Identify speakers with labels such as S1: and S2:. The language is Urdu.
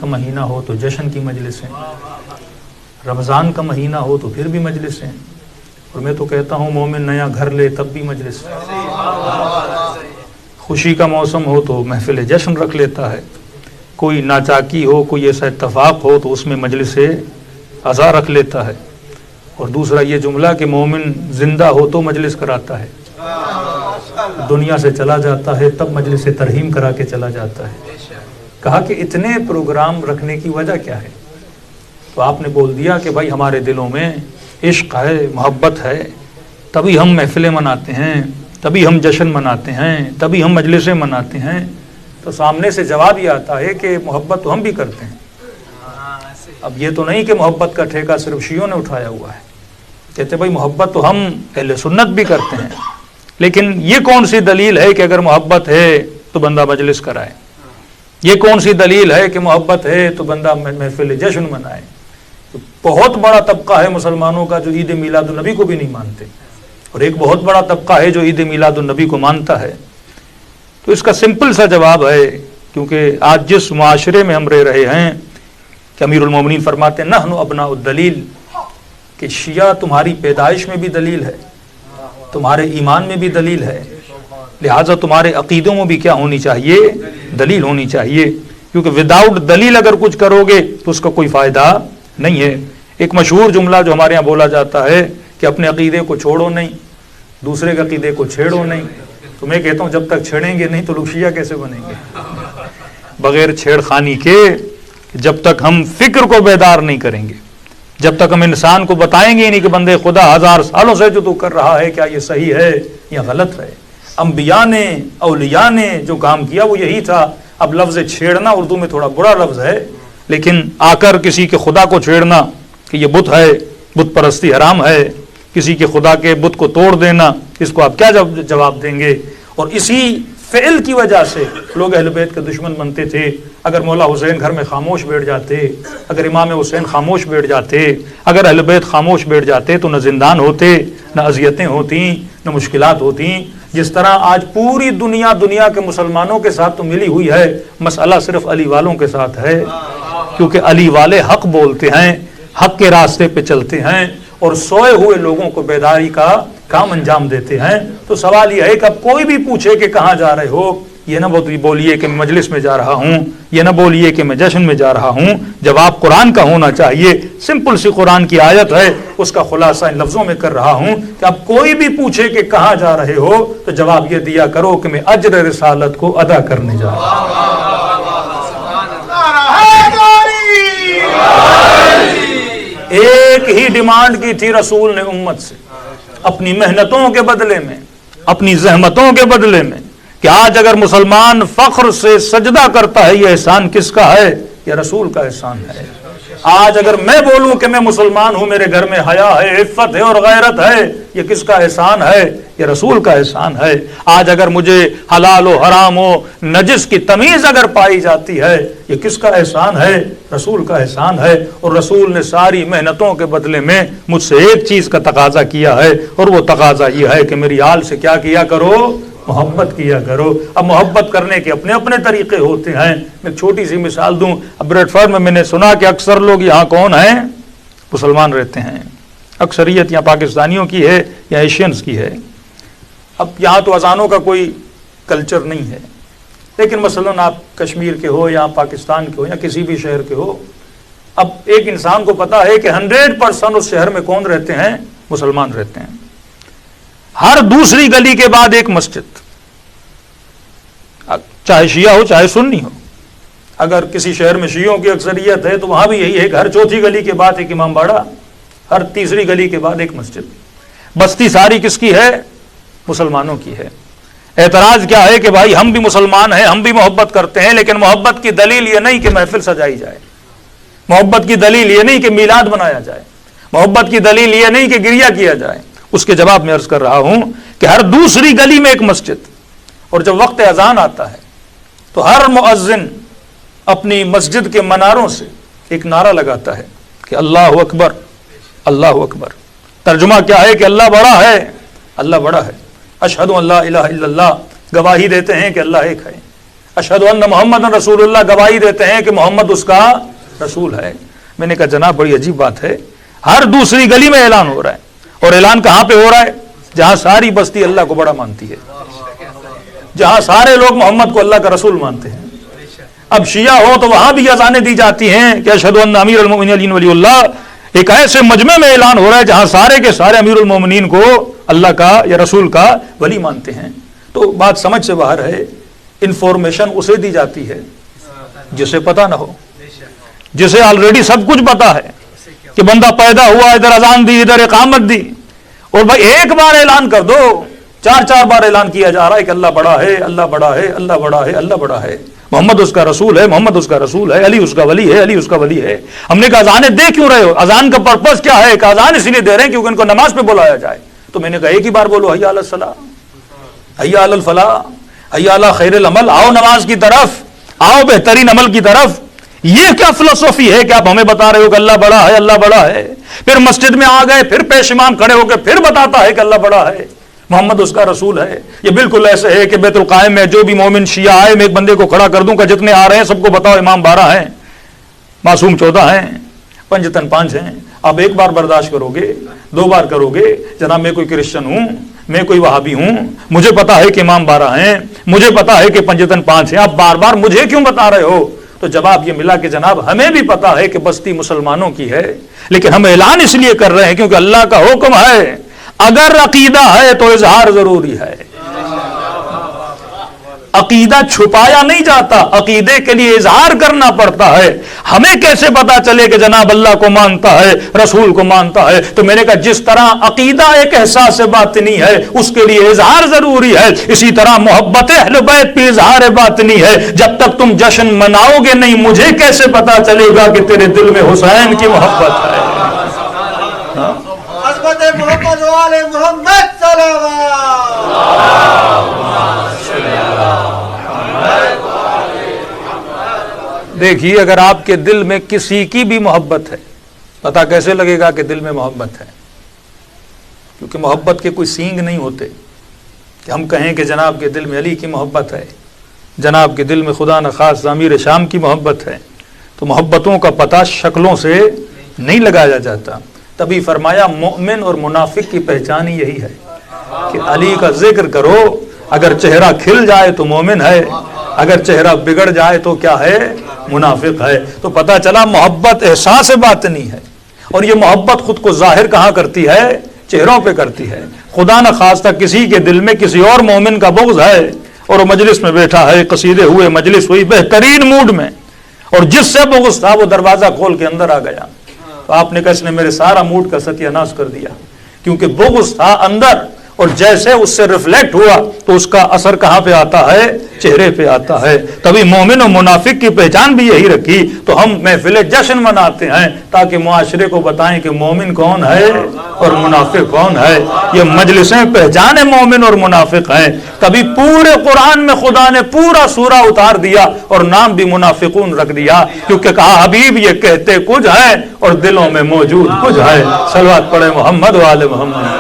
S1: کا مہینہ ہو تو جشن کی مجلسیں، رمضان کا مہینہ ہو تو پھر بھی مجلسیں، اور میں تو کہتا ہوں مومن نیا گھر لے تب بھی مجلس، خوشی کا موسم ہو تو محفل جشن رکھ لیتا ہے، کوئی ناچاکی ہو، کوئی ایسا اتفاق ہو تو اس میں مجلس عزا رکھ لیتا ہے۔ اور دوسرا یہ جملہ کہ مومن زندہ ہو تو مجلس کراتا ہے، دنیا سے چلا جاتا ہے تب مجلس ترحیم کرا کے چلا جاتا ہے۔ کہا کہ اتنے پروگرام رکھنے کی وجہ کیا ہے؟ تو آپ نے بول دیا کہ بھائی ہمارے دلوں میں عشق ہے، محبت ہے، تبھی ہم محفلیں مناتے ہیں، تبھی ہم جشن مناتے ہیں، تبھی ہم مجلسیں مناتے ہیں۔ تو سامنے سے جواب یہ آتا ہے کہ محبت تو ہم بھی کرتے ہیں، اب یہ تو نہیں کہ محبت کا ٹھیکہ صرف شیعوں نے اٹھایا ہوا ہے، کہتے بھائی محبت تو ہم اہل سنت بھی کرتے ہیں، لیکن یہ کون سی دلیل ہے کہ اگر محبت ہے تو بندہ مجلس کرائے؟ یہ کون سی دلیل ہے کہ محبت ہے تو بندہ محفل جشن منائے؟ بہت بڑا طبقہ ہے مسلمانوں کا جو عید میلاد النبی کو بھی نہیں مانتے، اور ایک بہت بڑا طبقہ ہے جو عید میلاد النبی کو مانتا ہے۔ تو اس کا سمپل سا جواب ہے، کیونکہ آج جس معاشرے میں ہم رہ رہے ہیں کہ امیر المومنین فرماتے ہیں نحن ابناء الدلیل، کہ شیعہ تمہاری پیدائش میں بھی دلیل ہے، تمہارے ایمان میں بھی دلیل ہے، لہٰذا تمہارے عقیدوں میں بھی کیا ہونی چاہیے؟ دلیل ہونی چاہیے، کیونکہ وداؤٹ دلیل اگر کچھ کرو گے تو اس کا کوئی فائدہ نہیں ہے۔ ایک مشہور جملہ جو ہمارے یہاں بولا جاتا ہے کہ اپنے عقیدے کو چھوڑو نہیں، دوسرے کے عقیدے کو چھیڑو نہیں۔ تو میں کہتا ہوں جب تک چھیڑیں گے نہیں تو لوگ شیعہ کیسے بنیں گے؟ بغیر چھیڑ خانی کے جب تک ہم فکر کو بیدار نہیں کریں گے، جب تک ہم انسان کو بتائیں گے نہیں کہ بندے خدا 1000 سالوں سے جو تو کر رہا ہے کیا یہ صحیح ہے یا غلط ہے۔ انبیاء نے، اولیاء نے جو کام کیا وہ یہی تھا۔ اب لفظ چھیڑنا اردو میں تھوڑا برا لفظ ہے، لیکن آ کر کسی کے خدا کو چھیڑنا کہ یہ بت ہے، بت پرستی حرام ہے، کسی کے خدا کے بت کو توڑ دینا، اس کو آپ کیا جواب دیں گے؟ اور اسی فعل کی وجہ سے لوگ اہل بیت کے دشمن بنتے تھے۔ اگر مولا حسین گھر میں خاموش بیٹھ جاتے، اگر امام حسین خاموش بیٹھ جاتے، اگر اہل بیت خاموش بیٹھ جاتے تو نہ زندان ہوتے، نہ اذیتیں ہوتی، نہ مشکلات ہوتی۔ جس طرح آج پوری دنیا کے مسلمانوں کے ساتھ تو ملی ہوئی ہے، مسئلہ صرف علی والوں کے ساتھ ہے، کیونکہ علی والے حق بولتے ہیں، حق کے راستے پہ چلتے ہیں اور سوئے ہوئے لوگوں کو بیداری کا کام انجام دیتے ہیں۔ تو سوال یہ ہے کہ اب کوئی بھی پوچھے کہ کہاں جا رہے ہو، یہ نہ بولیے کہ میں مجلس میں جا رہا ہوں، یہ نہ بولیے کہ میں جشن میں جا رہا ہوں۔ جواب قرآن کا ہونا چاہیے، سمپل سی قرآن کی آیت ہے، اس کا خلاصہ ان لفظوں میں کر رہا ہوں کہ اب کوئی بھی پوچھے کہ کہاں جا رہے ہو تو جواب یہ دیا کرو کہ میں اجر رسالت کو ادا کرنے جا رہا ہوں۔ ایک ہی ڈیمانڈ کی تھی رسول نے امت سے، اپنی محنتوں کے بدلے میں، اپنی زحمتوں کے بدلے میں، کہ آج اگر مسلمان فخر سے سجدہ کرتا ہے یہ احسان کس کا ہے؟ یہ رسول کا احسان ہے۔ آج اگر میں بولوں کہ میں مسلمان ہوں، میرے گھر میں حیا ہے، عفت ہے اور غیرت ہے، یہ کس کا احسان ہے؟ یہ رسول کا احسان ہے۔ آج اگر مجھے حلال و حرام و نجس کی تمیز اگر پائی جاتی ہے، یہ کس کا احسان ہے؟ رسول کا احسان ہے۔ اور رسول نے ساری محنتوں کے بدلے میں مجھ سے ایک چیز کا تقاضا کیا ہے، اور وہ تقاضا یہ ہے کہ میری آل سے کیا کیا کرو؟ محبت کیا کرو۔ اب محبت کرنے کے اپنے اپنے طریقے ہوتے ہیں۔ میں ایک چھوٹی سی مثال دوں، اب بریڈ فورڈ میں نے سنا کہ اکثر لوگ یہاں کون ہیں؟ مسلمان رہتے ہیں، اکثریت یہاں پاکستانیوں کی ہے یا ایشینز کی ہے۔ اب یہاں تو اذانوں کا کوئی کلچر نہیں ہے، لیکن مثلاً آپ کشمیر کے ہو یا پاکستان کے ہو یا کسی بھی شہر کے ہو، اب ایک انسان کو پتا ہے کہ 100% اس شہر میں کون رہتے ہیں؟ مسلمان رہتے ہیں۔ ہر دوسری گلی کے بعد ایک مسجد، چاہے شیعہ ہو چاہے سنی ہو۔ اگر کسی شہر میں شیعوں کی اکثریت ہے تو وہاں بھی یہی ہے کہ ہر چوتھی گلی کے بعد ایک امام باڑہ، ہر تیسری گلی کے بعد ایک مسجد۔ بستی ساری کس کی ہے؟ مسلمانوں کی ہے۔ اعتراض کیا ہے کہ بھائی ہم بھی مسلمان ہیں، ہم بھی محبت کرتے ہیں، لیکن محبت کی دلیل یہ نہیں کہ محفل سجائی جائے، محبت کی دلیل یہ نہیں کہ میلاد منایا جائے، محبت کی دلیل یہ نہیں کہ گریہ کیا جائے۔ اس کے جواب میں عرض کر رہا ہوں کہ ہر دوسری گلی میں ایک مسجد، اور جب وقت اذان آتا ہے تو ہر مؤذن اپنی مسجد کے مناروں سے ایک نعرہ لگاتا ہے کہ اللہ اکبر، اللہ اکبر۔ ترجمہ کیا ہے کہ اللہ بڑا ہے، اللہ بڑا ہے۔ اشہد ان لا الہ الا اللہ، گواہی دیتے ہیں کہ اللہ ایک ہے۔ اشہد ان محمد رسول اللہ گواہی دیتے ہیں کہ محمد اس کا رسول ہے۔ میں نے کہا جناب بڑی عجیب بات ہے، ہر دوسری گلی میں اعلان ہو رہا ہے، اور اعلان کہاں پہ ہو رہا ہے؟ جہاں ساری بستی اللہ کو بڑا مانتی ہے، جہاں سارے لوگ محمد کو اللہ کا رسول مانتے ہیں۔ اب شیعہ ہو تو وہاں بھی اذانیں دی جاتی ہیں کہ اشہد ان امیر المؤمنین علی ولی اللہ، ایک ایسے مجمع میں اعلان ہو رہا ہے جہاں سارے کے سارے امیر المومنین کو اللہ کا یا رسول کا ولی مانتے ہیں۔ تو بات سمجھ سے باہر ہے، انفارمیشن اسے دی جاتی ہے جسے پتا نہ ہو، جسے آلریڈی سب کچھ پتا ہے کہ بندہ پیدا ہوا، ادھر اذان دی، ادھر اقامت دی، اور بھائی ایک بار اعلان کر دو، چار چار بار اعلان کیا جا رہا ہے کہ اللہ بڑا ہے، اللہ بڑا ہے، اللہ بڑا ہے، اللہ بڑا ہے، محمد اس کا رسول ہے، محمد اس کا رسول ہے، علی اس کا ولی ہے، علی اس کا ولی ہے۔ ہم نے کہا اذانیں دے کیوں رہے ہو؟ اذان کا پرپس کیا ہے؟ کہ اذان اس لیے دے رہے ہیں کیونکہ ان کو نماز پہ بلایا جائے۔ تو میں نے کہا ایک ہی بار بولو حی علی الصلاۃ، حی علی الفلاح، حی علی خیر العمل، آؤ نماز کی طرف، آؤ بہترین عمل کی طرف۔ یہ کیا فلسفی ہے کہ آپ ہمیں بتا رہے ہو کہ اللہ بڑا ہے، اللہ بڑا ہے، پھر مسجد میں آ گئے، پھر پیش امام کھڑے ہو کے پھر بتاتا ہے کہ اللہ بڑا ہے، محمد اس کا رسول ہے۔ یہ بالکل ایسے ہے کہ بیت القائم میں جو بھی مومن شیعہ آئے، میں ایک بندے کو کھڑا کر دوں کہ جتنے آ رہے ہیں سب کو بتاؤ امام 12 ہیں، معصوم 14 ہیں، پنجتن 5 ہیں۔ آپ ایک بار برداشت کرو گے، 2 بار کرو گے، جناب میں کوئی کرسچن ہوں، میں کوئی وہابی ہوں، مجھے پتا ہے کہ امام 12 ہیں، مجھے پتا ہے کہ پنجتن 5 ہیں، آپ بار بار مجھے کیوں بتا رہے ہو؟ تو جواب یہ ملا کہ جناب ہمیں بھی پتا ہے کہ بستی مسلمانوں کی ہے، لیکن ہم اعلان اس لیے کر رہے ہیں کیونکہ اللہ کا حکم ہے، اگر عقیدہ ہے تو اظہار ضروری ہے۔ عقیدہ چھپایا نہیں جاتا، عقیدے کے لیے اظہار کرنا پڑتا ہے۔ ہمیں کیسے پتا چلے کہ جناب اللہ کو مانتا ہے، رسول کو مانتا ہے؟ تو میں نے کہا جس طرح عقیدہ ایک احساس باطنی ہے، اس کے لیے اظہار ضروری ہے، اسی طرح محبت اہل بیت بھی اظہار باطنی ہے۔ جب تک تم جشن مناؤ گے نہیں، مجھے کیسے پتا چلے گا کہ تیرے دل میں حسین کی محبت ہے؟
S2: محمد وآل محمد
S1: دیکھیے اگر آپ کے دل میں کسی کی بھی محبت ہے، پتا کیسے لگے گا کہ دل میں محبت ہے؟ کیونکہ محبت کے کوئی سینگ نہیں ہوتے کہ ہم کہیں کہ جناب کے دل میں علی کی محبت ہے، جناب کے دل میں خدا نخواستہ امیر شام کی محبت ہے۔ تو محبتوں کا پتہ شکلوں سے نہیں لگایا جاتا۔ تبھی فرمایا مومن اور منافق کی پہچان ہی یہی ہے کہ علی کا ذکر کرو، اگر چہرہ کھل جائے تو مومن ہے، اگر چہرہ بگڑ جائے تو کیا ہے؟ منافق ہے۔ تو پتہ چلا محبت احساس باطنی ہے، اور یہ محبت خود کو ظاہر کہاں کرتی ہے؟ چہروں پہ کرتی ہے۔ خدا نہ خواستہ کسی کے دل میں کسی اور مومن کا بغض ہے، اور وہ مجلس میں بیٹھا ہے، قصیدے ہوئے، مجلس ہوئی بہترین موڈ میں، اور جس سے بغض تھا وہ دروازہ کھول کے اندر آ گیا، تو آپ نے کہا اس نے میرے سارا موڈ کا ستیہ ناش کر دیا، کیونکہ بغض تھا اندر، اور جیسے اس سے ریفلیکٹ ہوا تو اس کا اثر کہاں پہ آتا ہے؟ چہرے پہ آتا ہے۔ تبھی مومن و منافق کی پہچان بھی یہی رکھی۔ تو ہم محفل جشن مناتے ہیں تاکہ معاشرے کو بتائیں کہ مومن کون ہے اور منافق کون ہے۔ یہ مجلسیں پہچانے مومن اور منافق ہیں۔ تبھی پورے قرآن میں خدا نے پورا سورہ اتار دیا اور نام بھی منافقون رکھ دیا، کیونکہ کہا حبیب یہ کہتے کچھ ہیں اور دلوں میں موجود کچھ ہے۔ صلوات پڑھے محمد و آل محمد۔